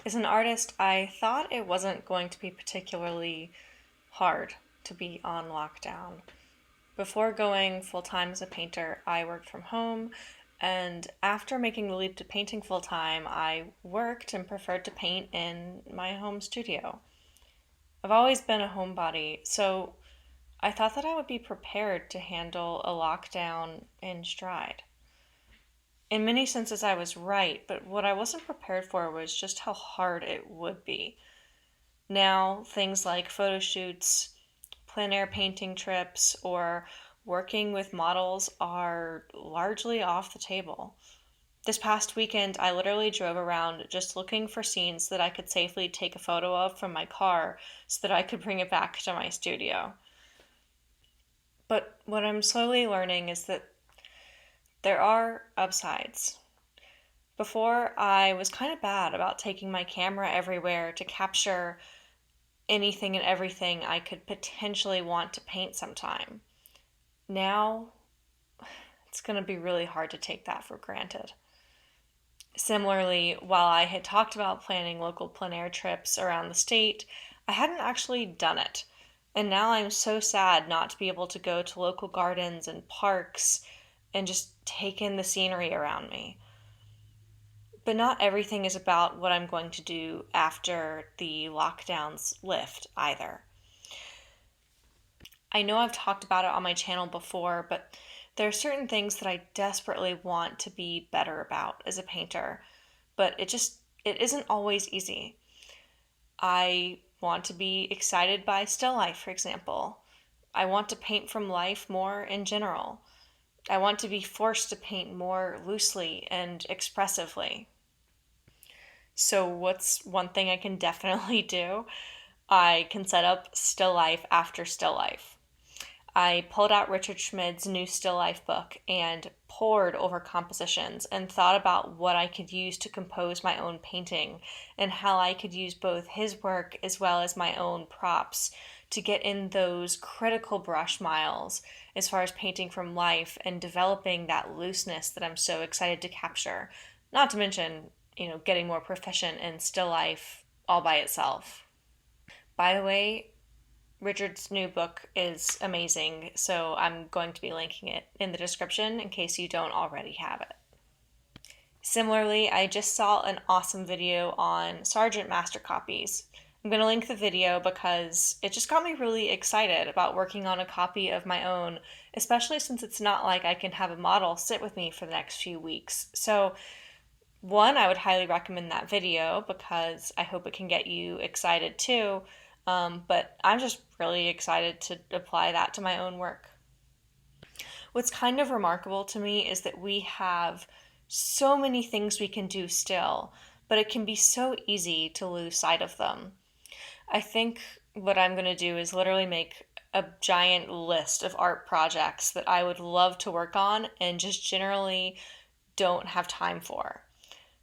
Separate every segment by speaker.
Speaker 1: As an artist, I thought it wasn't going to be particularly hard to be on lockdown. Before going full time as a painter, I worked from home, and after making the leap to painting full time, I worked and preferred to paint in my home studio. I've always been a homebody, so I thought that I would be prepared to handle a lockdown in stride. In many senses, I was right, but what I wasn't prepared for was just how hard it would be. Now, things like photo shoots, plein air painting trips, or working with models are largely off the table. This past weekend, I literally drove around just looking for scenes that I could safely take a photo of from my car so that I could bring it back to my studio. But what I'm slowly learning is that there are upsides. Before, I was kind of bad about taking my camera everywhere to capture anything and everything I could potentially want to paint sometime. Now, it's going to be really hard to take that for granted. Similarly, while I had talked about planning local plein air trips around the state, I hadn't actually done it. And now I'm so sad not to be able to go to local gardens and parks and just take in the scenery around me. But not everything is about what I'm going to do after the lockdowns lift either. I know I've talked about it on my channel before, but there are certain things that I desperately want to be better about as a painter, but it isn't always easy. I want to be excited by still life, for example. I want to paint from life more in general. I want to be forced to paint more loosely and expressively. So, what's one thing I can definitely do? I can set up still life after still life. I pulled out Richard Schmid's new still life book and pored over compositions and thought about what I could use to compose my own painting and how I could use both his work as well as my own props to get in those critical brush miles as far as painting from life and developing that looseness that I'm so excited to capture. Not to mention, getting more proficient in still life all by itself. By the way, Richard's new book is amazing, so I'm going to be linking it in the description in case you don't already have it. Similarly, I just saw an awesome video on Sargent master copies. I'm going to link the video because it just got me really excited about working on a copy of my own, especially since it's not like I can have a model sit with me for the next few weeks. So, one, I would highly recommend that video because I hope it can get you excited too. But I'm just really excited to apply that to my own work. What's kind of remarkable to me is that we have so many things we can do still, but it can be so easy to lose sight of them. I think what I'm going to do is literally make a giant list of art projects that I would love to work on and just generally don't have time for.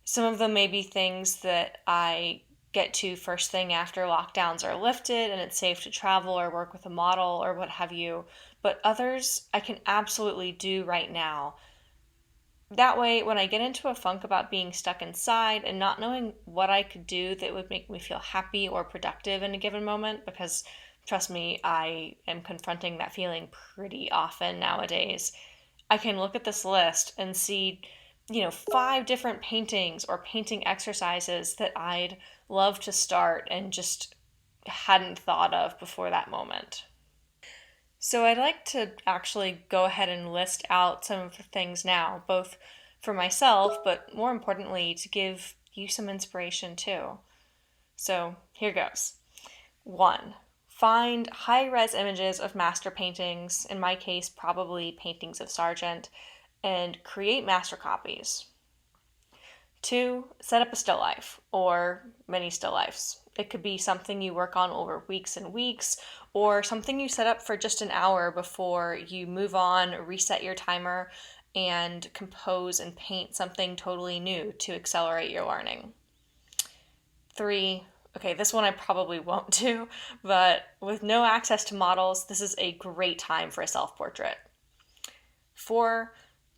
Speaker 1: Some of them may be things that I get to first thing after lockdowns are lifted and it's safe to travel or work with a model or what have you, but others I can absolutely do right now. That way, when I get into a funk about being stuck inside and not knowing what I could do that would make me feel happy or productive in a given moment, because trust me, I am confronting that feeling pretty often nowadays, I can look at this list and see, 5 different paintings or painting exercises that I'd love to start and just hadn't thought of before that moment. So I'd like to actually go ahead and list out some of the things now, both for myself, but more importantly, to give you some inspiration too. So here goes. 1. Find high res images of master paintings, in my case, probably paintings of Sargent, and create master copies. 2. Set up a still life, or many still lifes. It could be something you work on over weeks and weeks, or something you set up for just an hour before you move on, reset your timer, and compose and paint something totally new to accelerate your learning. 3. Okay, this one I probably won't do, but with no access to models, this is a great time for a self-portrait. 4.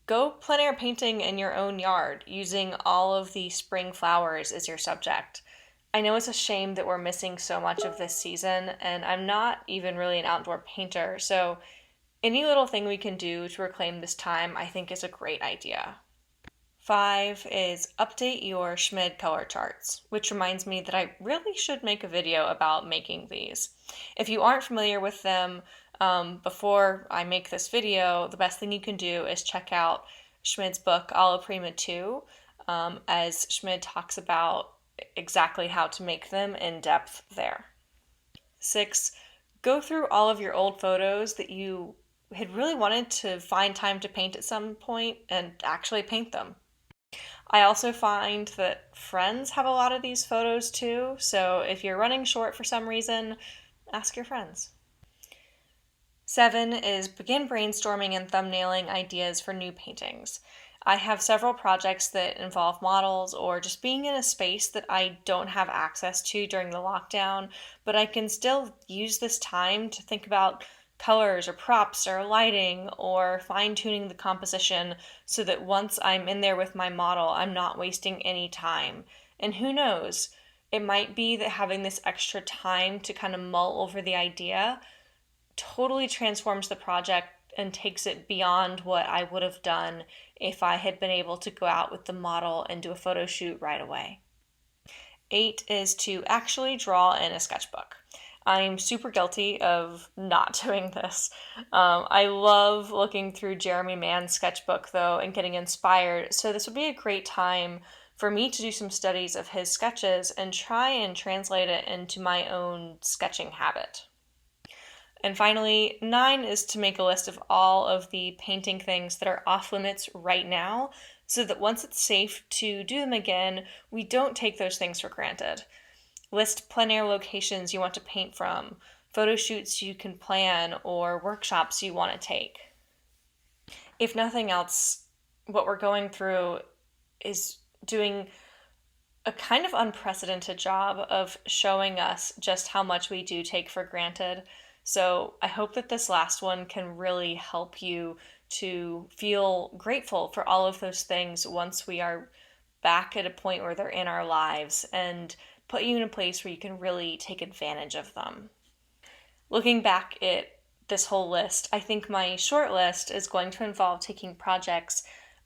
Speaker 1: Go plein air painting in your own yard using all of the spring flowers as your subject. I know it's a shame that we're missing so much of this season, and I'm not even really an outdoor painter, so any little thing we can do to reclaim this time, I think, is a great idea. 5 is update your Schmid color charts, which reminds me that I really should make a video about making these. If you aren't familiar with them, before I make this video, the best thing you can do is check out Schmid's book, Alla Prima 2, as Schmid talks about exactly how to make them in depth there. 6, go through all of your old photos that you had really wanted to find time to paint at some point and actually paint them. I also find that friends have a lot of these photos too, so if you're running short for some reason, ask your friends. 7 is begin brainstorming and thumbnailing ideas for new paintings. I have several projects that involve models or just being in a space that I don't have access to during the lockdown, but I can still use this time to think about colors or props or lighting or fine tuning the composition so that once I'm in there with my model, I'm not wasting any time. And who knows, it might be that having this extra time to kind of mull over the idea totally transforms the project and takes it beyond what I would have done if I had been able to go out with the model and do a photo shoot right away. 8 is to actually draw in a sketchbook. I'm super guilty of not doing this. I love looking through Jeremy Mann's sketchbook, though, and getting inspired, so this would be a great time for me to do some studies of his sketches and try and translate it into my own sketching habit. And finally, 9 is to make a list of all of the painting things that are off limits right now, so that once it's safe to do them again, we don't take those things for granted. List plein air locations you want to paint from, photo shoots you can plan, or workshops you want to take. If nothing else, what we're going through is doing a kind of unprecedented job of showing us just how much we do take for granted. So I hope that this last one can really help you to feel grateful for all of those things once we are back at a point where they're in our lives and put you in a place where you can really take advantage of them. Looking back at this whole list, I think my short list is going to involve taking projects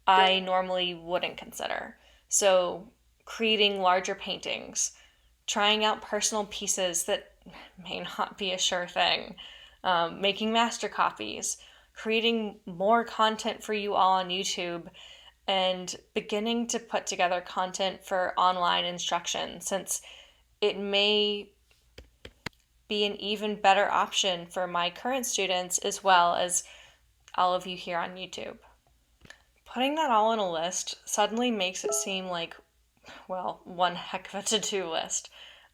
Speaker 1: I normally wouldn't consider. So, creating larger paintings, trying out personal pieces that may not be a sure thing, making master copies, creating more content for you all on YouTube, and beginning to put together content for online instruction, since it may be an even better option for my current students as well as all of you here on YouTube. Putting that all in a list suddenly makes it seem like, well, one heck of a to-do list.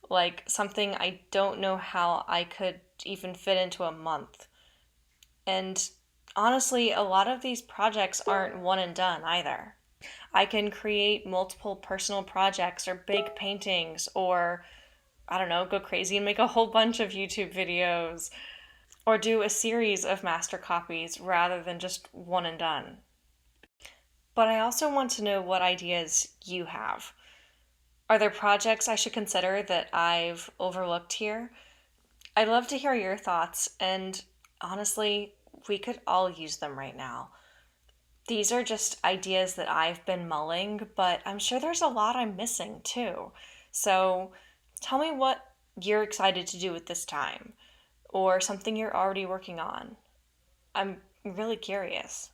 Speaker 1: Like something I don't know how I could even fit into a month. And honestly, a lot of these projects aren't one and done either. I can create multiple personal projects or big paintings, or I don't know, go crazy and make a whole bunch of YouTube videos, or do a series of master copies rather than just one and done. But I also want to know what ideas you have. Are there projects I should consider that I've overlooked here? I'd love to hear your thoughts, and honestly, we could all use them right now. These are just ideas that I've been mulling, but I'm sure there's a lot I'm missing too. So tell me what you're excited to do with this time, or something you're already working on. I'm really curious.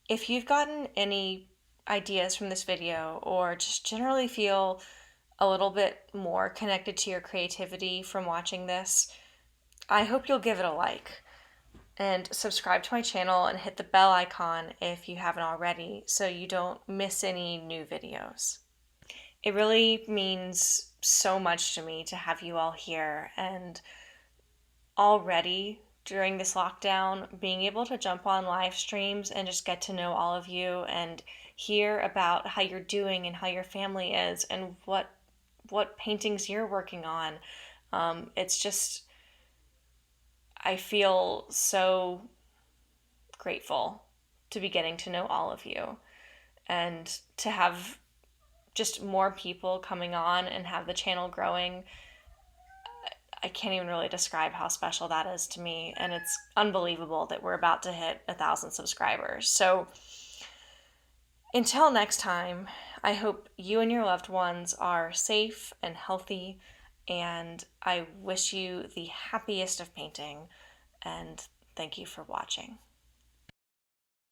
Speaker 1: If you've gotten any ideas from this video, or just generally feel a little bit more connected to your creativity from watching this, I hope you'll give it a like. And subscribe to my channel and hit the bell icon if you haven't already so you don't miss any new videos. It really means so much to me to have you all here, and already during this lockdown, being able to jump on live streams and just get to know all of you and hear about how you're doing and how your family is and what paintings you're working on. It's just, I feel so grateful to be getting to know all of you and to have just more people coming on and have the channel growing, I can't even really describe how special that is to me. And it's unbelievable that we're about to hit 1,000 subscribers. So until next time, I hope you and your loved ones are safe and healthy, and I wish you the happiest of painting, and thank you for watching.